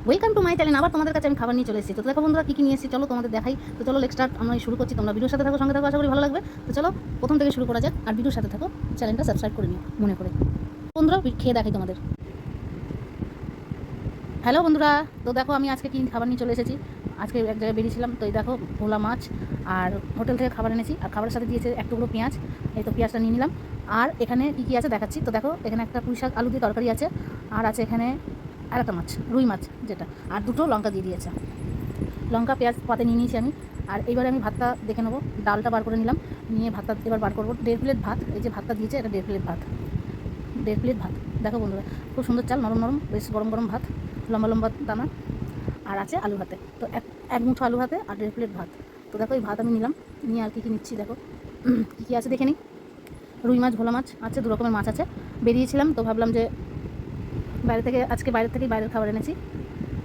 Welcome to my channel. আবার তোমাদের কাছে আমি খাবার নিয়ে চলে এসেছি। তো দেখো বন্ধুরা কী কী নিয়ে এসেছি, চলো তোমাদের দেখাই। তো চলো লেটস স্টার্ট, আমরা শুরু করছি। তোমরা ভিডিওর সাথে থাকো, সঙ্গে থাকো, আশা করি ভালো লাগবে। তো চলো প্রথম থেকে শুরু করা যাক, আর ভিডিওর সাথে থাকো, চ্যানেলটা সাবস্ক্রাইব করে নিও মনে করে। বন্ধুরা খেয়ে দেখাই তোমাদের। হ্যালো বন্ধুরা, তো দেখো আমি আজকে কী খাবার নিয়ে চলে এসেছি। আজকে এক জায়গায় বেরিয়েছিলাম, তো এই দেখো ভোলা মাছ আর হোটেল থেকে খাবার এনেছি, আর খাবারের সাথে দিয়েছে এক টুকরো পেঁয়াজ। এই তো পেঁয়াজটা নিয়ে নিলাম। আর এখানে কী কী আছে দেখাচ্ছি। তো দেখো এখানে একটা পুঁই শাক আলু দিয়ে তরকারি আছে, আর আছে এখানে আর একটা মাছ, রুই মাছ যেটা, আর দুটো লঙ্কা দিয়ে দিয়েছে। লঙ্কা পেঁয়াজ পাতে নিয়ে নিয়েছি আমি। আর এইবারে আমি ভাতটা দেখে নেবো, ডালটা বার করে নিলাম, নিয়ে ভাতটা এবার বার করবো। 1.5 প্লেট ভাত, এই যে ভাতটা দিয়েছে এটা 1.5 প্লেট ভাত, 1.5 প্লেট ভাত। দেখো বন্ধুরা খুব সুন্দর চাল, নরম নরম, বেশ গরম গরম ভাত, লম্বা লম্বা দানা। আর আছে আলু ভাতে, তো এক মুঠো আলু ভাতে আর 1.5 প্লেট ভাত। তো দেখো এই ভাত আমি নিলাম, নিয়ে আর কী কী নিচ্ছি দেখো। কী কী আছে দেখে নিই। রুই মাছ, ভোলা মাছ আছে, 2 রকমের মাছ আছে। বেরিয়েছিলাম তো ভাবলাম যে আজকে বাইরে থেকেই বাইরের খাবার এনেছি,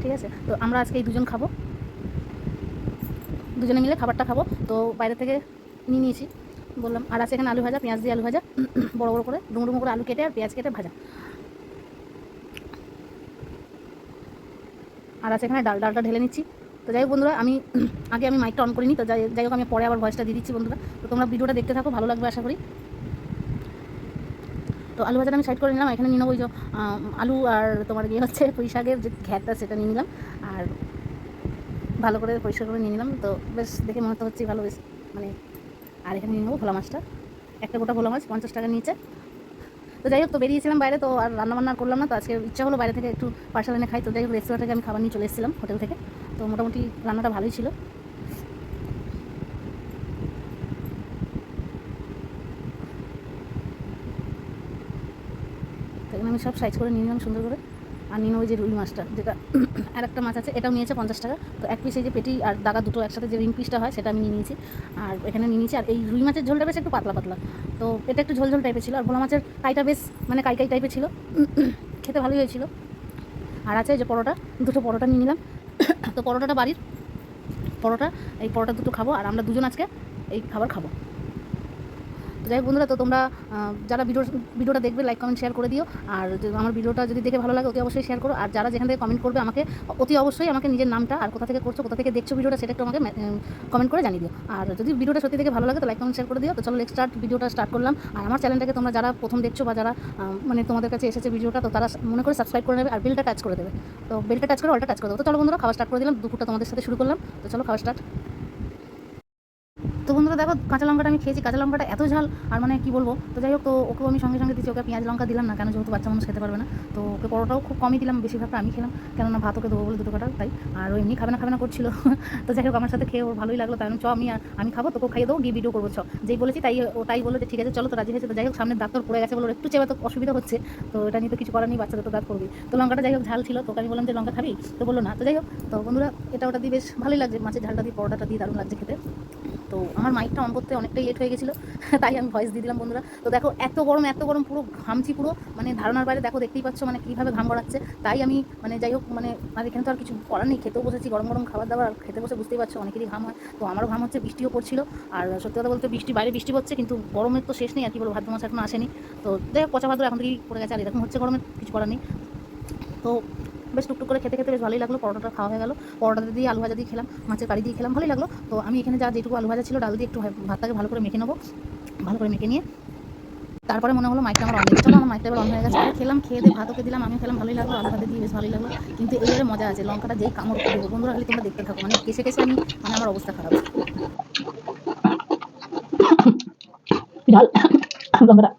ঠিক আছে। তো আমরা আজকে এই দুজন খাবো, দুজনে মিলে খাবারটা খাবো, তো বাইরে থেকে নিয়ে নিয়েছি বললাম। আর আছে এখানে আলু ভাজা, পেঁয়াজ দিয়ে আলু ভাজা, বড় বড় করে ডুমো ডুমো করে আলু কেটে আর পেঁয়াজ কেটে ভাজা। আর আছে এখানে ডালটা ঢেলে নিচ্ছি। তো যাই হোক বন্ধুরা, আগে আমি মাইকটা অন করিনি, তো যাই হোক আমি পরে আবার ভয়েসটা দিয়ে দিচ্ছি বন্ধুরা। তো তোমরা ভিডিওটা দেখতে থাকো, ভালো লাগবে আশা করি। তো আলু ভাজাটা আমি সাইড করে নিলাম। এখানে নিয়ে নেবো ওই যে আলু আর তোমার গিয়ে হচ্ছে পুঁই শাকের যে ঘ্যাটটা, সেটা নিয়ে নিলাম, আর ভালো করে পরিষ্কার করে নিয়ে নিলাম। তো বেশ দেখে মনে তো হচ্ছে ভালো, বেশ মানে। আর এখানে নিয়ে নেবো ভোলা মাছটা, একটা গোটা ভোলা মাছ 50 টাকা নিয়েছে। তো যাই হোক, তো বেরিয়েছিলাম বাইরে, তো আর রান্নাবান্না করলাম না। তো আজকে ইচ্ছা হলো বাইরে থেকে একটু পার্সেল এনে খাই। তো যাই হোক রেস্তোরাঁ থেকে আমি খাবার নিয়ে চলে এসেছিলাম, হোটেল থেকে। তো মোটামুটি রান্নাটা ভালোই ছিল। তো এখানে আমি সব সাইজ করে নিয়ে নিলাম সুন্দর করে। আর নিয়ে নেবো যে রুই মাছটা, যেটা আর একটা মাছ আছে, এটাও নিয়েছে 50 টাকা। তো এক পিস এই যে পেটি আর দাগা দুটো একসাথে যে রিং পিসটা হয়, সেটা আমি নিয়ে নিয়েছি। আর এখানে নিয়ে নিয়েছি। আর এই রুই মাছের ঝোলটা বেশ একটু পাতলা পাতলা, তো এটা একটু ঝোল ঝোল টাইপের ছিল। আর ভোলা মাছের কাইটা বেশ মানে কাই কাই টাইপের ছিল, খেতে ভালোই হয়েছিল। আর আছে এই যে পরোটা, দুটো পরোটা নিয়ে নিলাম। তো পরোটাটা বাড়ির পরোটা, এই পরোটা দুটো খাবো, আর আমরা দুজন আজকে এই খাবার খাবো। তো যাই হোক বন্ধুরা, তো তোমরা যারা ভিডিওটা দেখবে লাইক কমেন্ট শেয়ার করে দিও। আর আমার ভিডিওটা যদি দেখে ভালো লাগে অতি অবশ্যই শেয়ার করো। আর যারা যেখান থেকে কমেন্ট করবে আমাকে অতি অবশ্যই আমাকে নিজের নামটা আর কোথা থেকে করছো, কোথা থেকে দেখছো ভিডিওটা, সেটা একটু আমাকে কমেন্ট করে জানিয়ে দিও। আর যদি ভিডিওটা সত্যি দেখে ভালো লাগে তো লাইক কমেন্ট শেয়ার করে দিও। তো চলো ভিডিওটা স্টার্ট করলাম। আর আমার চ্যানেলটাকে তোমরা যারা প্রথম দেখছো বা যারা মানে তোমাদের কাছে এসেছে ভিডিওটা, তো তারা মনে করে সাবস্ক্রাইব করে নেবে আর বেলটা টাচ করে দেবে। তো বেলটা টাচ করে অলটা টাচ করে দেবো। তো চলো বন্ধুরা খাওয়া স্টার্ট করে দিলাম, দুপুরটা তোমাদের সাথে শুরু করলাম। তো চলো খাওয়া স্টার্ট। তো বন্ধুরা দেখো কাঁচা লঙ্কাটা আমি খেয়েছি, কাঁচা লঙ্কাটা এত ঝাল, আর মানে কি বলবো। তো যাই হোক, তো ওকেও আমি সঙ্গে সঙ্গে দিচ্ছি, ওকে পেঁয়াজ লঙ্কা দিলাম না, কেন যেহেতু বাচ্চা মানুষ খেতে পারবে না। তো ওকে পরোটাও খুব কমই দিলাম, বেশিরভাগটা আমি খেলাম, কেননা ভাত ওকে দেবো বলে দুটো কাটা তাই। আর ও এমনি খাবে না করছিল। তো যাই হোক আমার সাথে খেয়ে ওর ভালোই লাগলো, তাই আমি আমি খাবো, তোকেও খাইয়ে দেবো, গিয়ে ভিডিও করবো যেই বলেছি তাই বলে যে ঠিক আছে চলো। তো রাজি হয়েছে। তো যাই হোক সামনে দাঁত তোর পড়ে গেছে বলে একটু চেয়ে তো অসুবিধা হচ্ছে। তো এটা নিয়ে তো কিছু করার নেই, বাচ্চাদের তো দাঁত পড়বি। তো লঙ্কাটা যাই হোক ঝাল ছিল, তোকে আমি বললাম যে লঙ্কা খাবি, তো বললো না। তো যাই হোক, তো বন্ধুরা ওটা দিয়ে বেশ ভালোই লাগছে, মাছের ঝালটা দিয়ে পরোটাটা দিয়ে দারুণ লাগছে খেতে। তো আমার মাইকটা অন করতে অনেকটাই লেট হয়ে গেছিলো, তাই আমি ভয়েস দিয়ে দিলাম বন্ধুরা। তো দেখো এত গরম, পুরো ঘামছি পুরো, মানে ধারণার বাইরে। দেখো দেখতেই পাচ্ছ মানে কীভাবে ঘাম গড়াচ্ছে। তাই আমি মানে যাই হোক মানে আর এখানে তো আর কিছু করার নেই, খেতেও বসেছি, গরম গরম খাবার দাবার, আর খেতে বসে বুঝতেই পারছো অনেকেরই ঘাম হয়। তো আমারও ঘাম হচ্ছে, বৃষ্টিও পড়ছিল। আর সত্যি কথা বলতে বাইরে বৃষ্টি হচ্ছে, কিন্তু গরমের তো শেষ নেই, আর কি বলবো, ভাদ্র মাস এখনো আসেনি। তো যাই হোক পচা ভাদ্র এখন থেকেই পড়ে গেছে, আর এরকম হচ্ছে গরমে, কিছু করার নেই। তো বেশ টুকটুক করে খেতে খেতে বেশ ভালোই লাগলো। পরোটাটা খাওয়া হয়ে গেলো, পরোটাতে দিয়ে আলু ভাজা দিয়ে খেলাম, মাছের কারি দিয়ে খেলাম, ভালোই লাগলো। তো আমি এখানে যেটুকু আলু ভাজা ছিল ডাল দিয়ে একটু ভাতটাকে ভালো করে মেখে নেবো, ভালো করে মেখে নিয়ে তারপরে মনে হলো মাইকটা আমার অন হয়ে গেছে। চলো আমার মাইকটা এবার অন হয়ে গেছে। খেলাম, খেয়ে দিয়ে ভাত ওকে দিলাম, আমিও খেলাম, ভালোই লাগলো, আলু ভাতে দিয়ে বেশ ভালোই লাগলো। কিন্তু এইবারে মজা আছে, লঙ্কাটা যেই কামড় দেবো বন্ধুরা, খালি তোমরা দেখতে থাকো, মানে কেসে কেসে আমি মানে আমার অবস্থা খারাপ। ঝাল লঙ্কাটা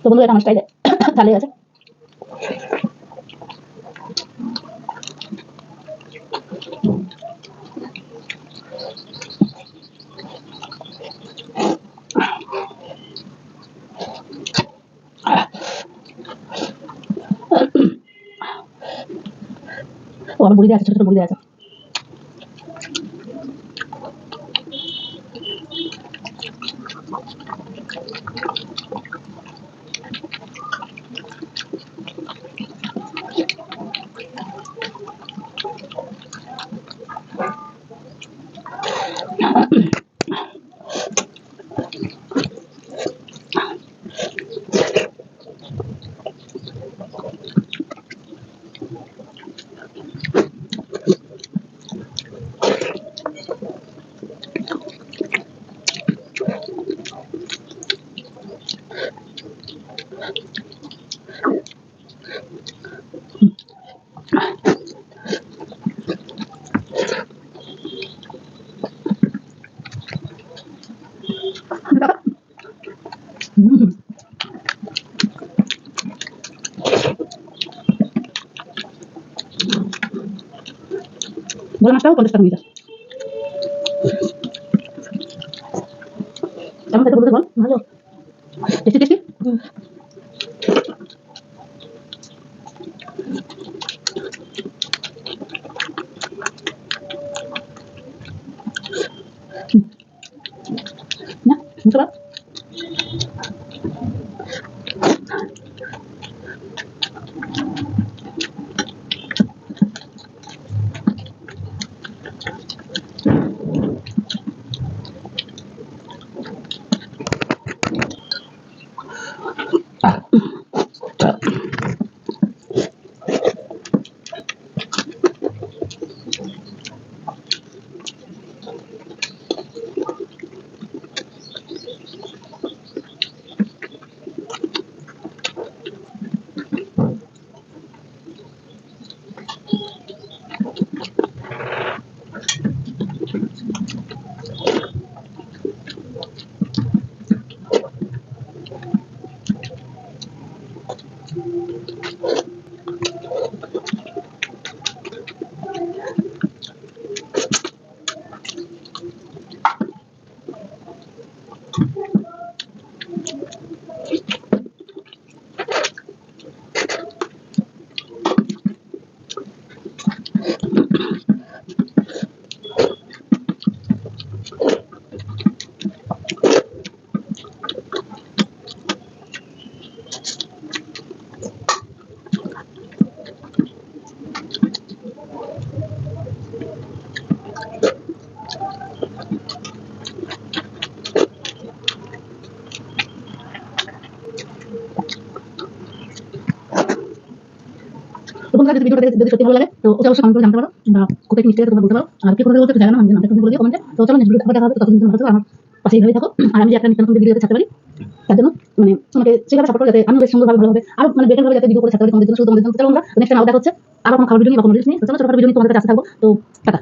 তো বন্ধুরা এটা আমার স্টাইলে ঝালে আছে। ও আমার বুড়ি আছে, ছোট ছোট বুড়ি আছে। ভোলা মাছটাও 50 টাকা নিয়ে যাস। কেমন খেতে বলতে বল? ভালো, টেস্টি টেস্টি। না বুঝতে পার তো তোমরা যদি ভিডিওটা যদি সত্যি ভালো লাগে তো অবশ্যই কমেন্ট করে জানাতে পারো বা কোথায় মিস্টেক তোমরা বলতে পারো। আর কি কোথায় বলতে জানা না আমি নামটা বলে দিও কমেন্টে। তো চলো নেক্সট ভিডিওতে আবার দেখা হবে, ততদিন তোমরা ভালো থাকো, আমার পাশেই ভাবে থাকো। আর আমি যে একটা নতুন ভিডিওতে থাকতে পারি তার জন্য মানে তোমাকে সেভাবে সাপোর্ট করো যাতে আমিও বেশ সুন্দরভাবে ভালো হবে আর মানে বেটার ভাবে যাতে ভিডিও করে থাকতে পারি তোমাদের জন্য, শুধু তোমাদের জন্য। চলো আমরা নেক্সট টাইম আবার দেখা হচ্ছে আবার কোনো খাবার ভিডিও নিয়ে বা কোনো রিলস নিয়ে। তো চলো ছোটখাটো ভিডিও নিয়ে তোমাদের কাছে আসতে থাকবো। তো টাটা।